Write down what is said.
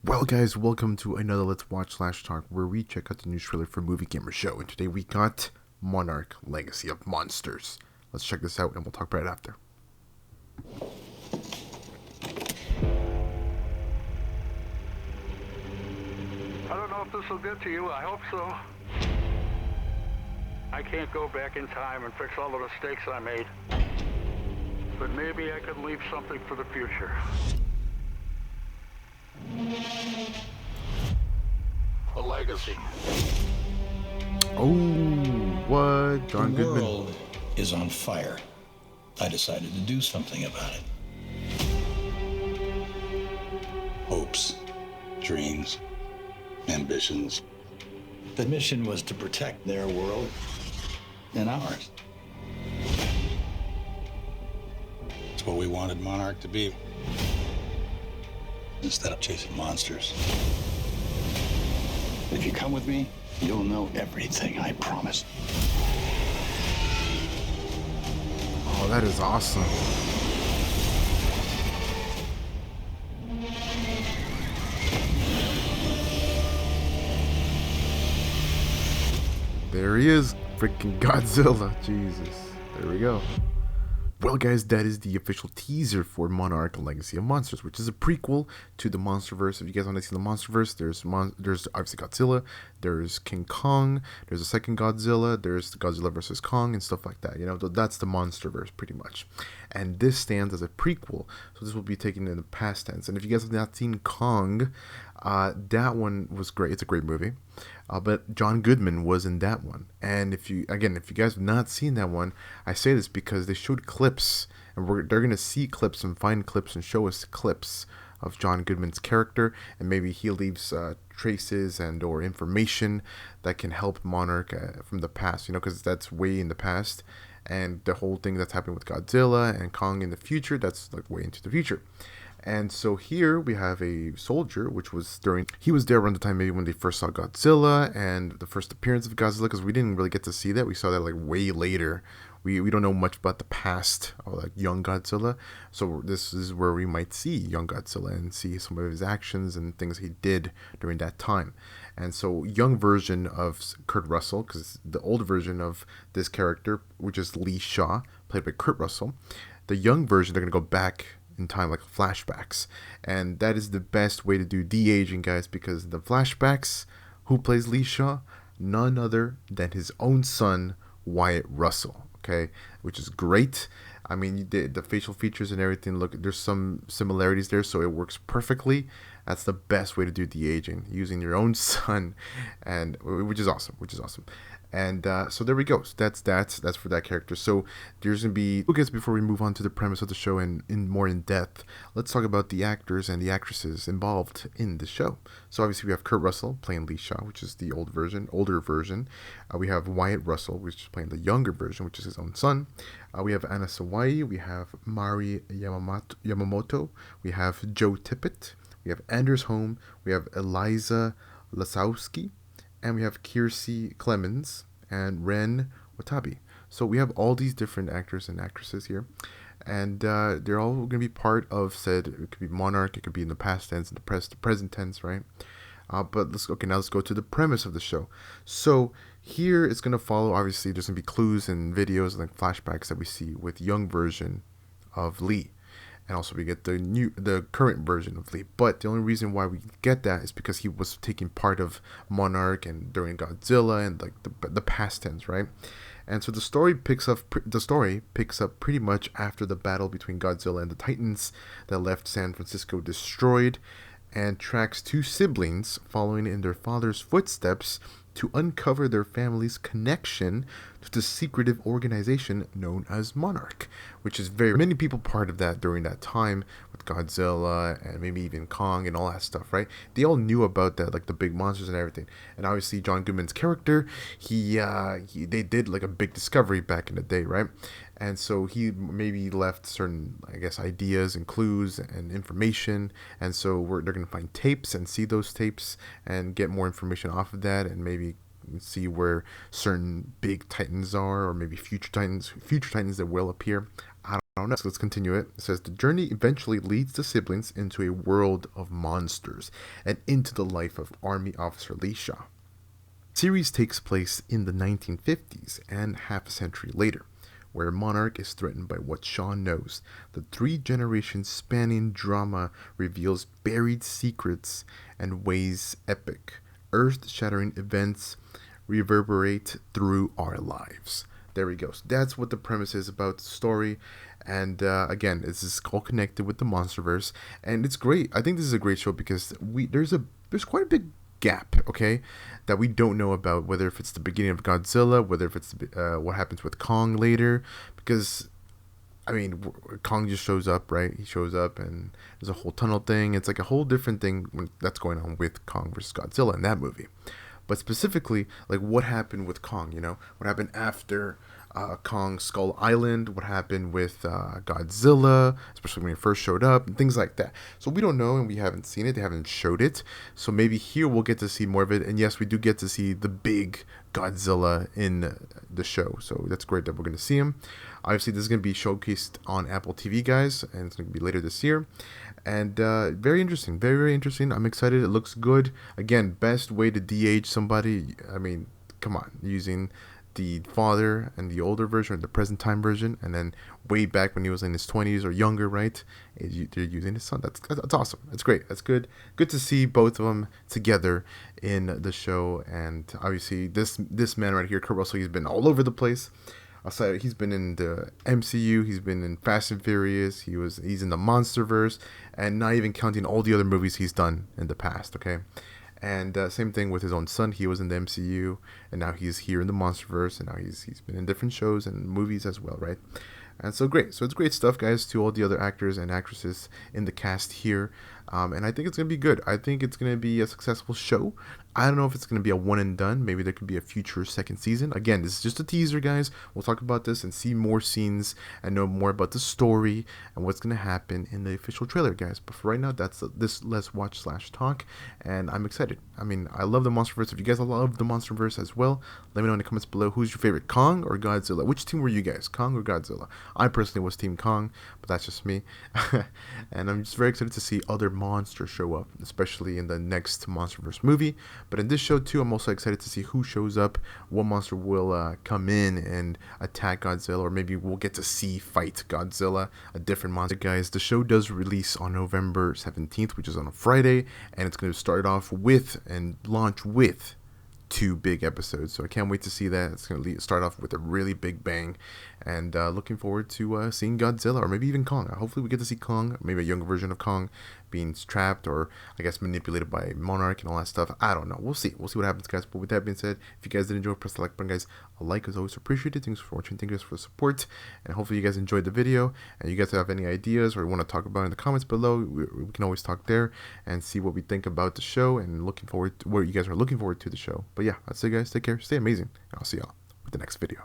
Well guys, welcome to another Let's Watch Slash Talk where we check out the new trailer for Movie Gamer Show, and today we got Monarch Legacy of Monsters. Let's check this out and we'll talk right after. I don't know if this will get to you. I hope so. I can't go back in time and fix all the mistakes I made. But maybe I could leave something for the future. A legacy. Oh, what? John The Goodman. world is on fire. I decided to do something about it. Hopes, dreams, ambitions. The mission was to protect their world and ours. It's what we wanted Monarch to be. Instead of chasing monsters. If you come with me, you'll know everything, I promise. Oh, that is awesome. There he is, freaking Godzilla. Jesus. There we go. Well guys, that is the official teaser for Monarch Legacy of Monsters, which is a prequel to the Monsterverse. If you guys want to see the Monsterverse, there's obviously Godzilla, there's King Kong, there's a second Godzilla, there's Godzilla versus Kong and stuff like that. You know, that's the Monsterverse pretty much. And this stands as a prequel, so this will be taken in the past tense. And if you guys have not seen Kong, that one was great. It's a great movie. But John Goodman was in that one. And if you guys have not seen that one, I say this because they showed clips, and they're gonna see clips and find clips and show us clips of John Goodman's character, and maybe he leaves traces and or information that can help Monarch from the past. You know, because that's way in the past, and the whole thing that's happening with Godzilla and Kong in the future, that's like way into the future. And so here we have a soldier, which was he was there around the time maybe when they first saw Godzilla and the first appearance of Godzilla, because we didn't really get to see that. We saw that like way later. We don't know much about the past of like young Godzilla. So this is where we might see young Godzilla and see some of his actions and things he did during that time. And so young version of Kurt Russell, because the old version of this character, which is Lee Shaw, played by Kurt Russell, the young version, they're going to go back in time, like flashbacks, and that is the best way to do de-aging, guys, because the flashbacks, who plays Lee Shaw? None other than his own son, Wyatt Russell. Okay, which is great. I mean, the facial features and everything, look, there's some similarities there, so it works perfectly. That's the best way to do de-aging, using your own son, and which is awesome. And so there we go. So that's for that character. So there's gonna be, okay, before we move on to the premise of the show and more in depth, let's talk about the actors and the actresses involved in the show. So obviously we have Kurt Russell playing Lee Shaw, which is the older version. We have Wyatt Russell, which is playing the younger version, which is his own son. We have Anna Sawai, we have Mari Yamamoto, we have Joe Tippett, we have Anders Holm, we have Eliza Lasowski, and we have Kiersey Clemens and Ren Watabe. So we have all these different actors and actresses here, and they're all going to be part of said. It could be Monarch, it could be in the past tense, in the present tense, right? But now let's go to the premise of the show. So here it's going to follow. Obviously, there's going to be clues and videos and like flashbacks that we see with young version of Lee. And also we get the current version of Lee. But the only reason why we get that is because he was taking part of Monarch and during Godzilla and like the past tense, right? And so the story picks up pretty much after the battle between Godzilla and the Titans that left San Francisco destroyed, and tracks two siblings following in their father's footsteps to uncover their family's connection to the secretive organization known as Monarch, which is very many people part of that during that time with Godzilla and maybe even Kong and all that stuff, right? They all knew about that, like the big monsters and everything. And obviously John Goodman's character, they did like a big discovery back in the day, right? And so he maybe left certain, I guess, ideas and clues and information. And so they're going to find tapes and see those tapes and get more information off of that, and maybe see where certain big titans are, or maybe future titans that will appear. I don't Now, next, let's continue it. It says, the journey eventually leads the siblings into a world of monsters and into the life of Army Officer Lee Shaw. The series takes place in the 1950s and half a century later, where Monarch is threatened by what Shaw knows. The 3 generations spanning drama reveals buried secrets and weighs epic, earth-shattering events reverberate through our lives. There we go. So that's what the premise is about the story. And again, this is all connected with the MonsterVerse, and it's great. I think this is a great show because there's quite a big gap, okay, that we don't know about, whether if it's the beginning of Godzilla, whether if it's what happens with Kong later, because I mean, Kong just shows up, right? He shows up and there's a whole tunnel thing. It's like a whole different thing that's going on with Kong versus Godzilla in that movie. But specifically, like, what happened with Kong, you know? What happened after Kong Skull Island? What happened with Godzilla, especially when he first showed up, and things like that. So we don't know, and we haven't seen it. They haven't showed it. So maybe here we'll get to see more of it. And yes, we do get to see the big Godzilla in the show. So that's great that we're going to see him. Obviously, this is going to be showcased on Apple TV, guys, and it's going to be later this year. And very interesting, very, very interesting. I'm excited. It looks good. Again, best way to de-age somebody. I mean, come on, using the father and the older version, or the present time version, and then way back when he was in his 20s or younger, right? They're using his son. That's awesome. That's great. That's good. Good to see both of them together in the show. And obviously, this man right here, Kurt Russell, he's been all over the place. Aside, he's been in the MCU, he's been in Fast and Furious, he's in the MonsterVerse, and not even counting all the other movies he's done in the past, okay? And same thing with his own son. He was in the MCU, and now he's here in the MonsterVerse, and now he's been in different shows and movies as well, right? And so great. So it's great stuff, guys, to all the other actors and actresses in the cast here. And I think it's going to be good. I think it's going to be a successful show. I don't know if it's going to be a one and done. Maybe there could be a future second season. Again, this is just a teaser, guys. We'll talk about this and see more scenes and know more about the story and what's going to happen in the official trailer, guys. But for right now, that's this Let's Watch / Talk. And I'm excited. I mean, I love the MonsterVerse. If you guys love the MonsterVerse as well, let me know in the comments below. Who's your favorite, Kong or Godzilla? Which team were you guys, Kong or Godzilla? I personally was Team Kong, but that's just me. And I'm just very excited to see other monsters show up, especially in the next MonsterVerse movie. But in this show too, I'm also excited to see who shows up, what monster will come in and attack Godzilla, or maybe we'll get to see fight Godzilla, a different monster. Guys, the show does release on November 17th, which is on a Friday, and it's going to start off with and launch with 2 big episodes, so I can't wait to see that. It's going to start off with a really big bang, and looking forward to seeing Godzilla, or maybe even Kong. Hopefully we get to see Kong, maybe a younger version of Kong being trapped, or I guess manipulated by Monarch and all that stuff. I don't know. We'll see what happens, guys. But with that being said, if you guys did enjoy, press the like button, guys. A like is always appreciated. Thanks for watching. Thank you guys for the support, and hopefully you guys enjoyed the video. And you guys have any ideas or want to talk about in the comments below, we can always talk there and see what we think about the show, and looking forward to what you guys are looking forward to the show. But yeah, that's it, guys. Take care, stay amazing, and I'll see y'all with the next video.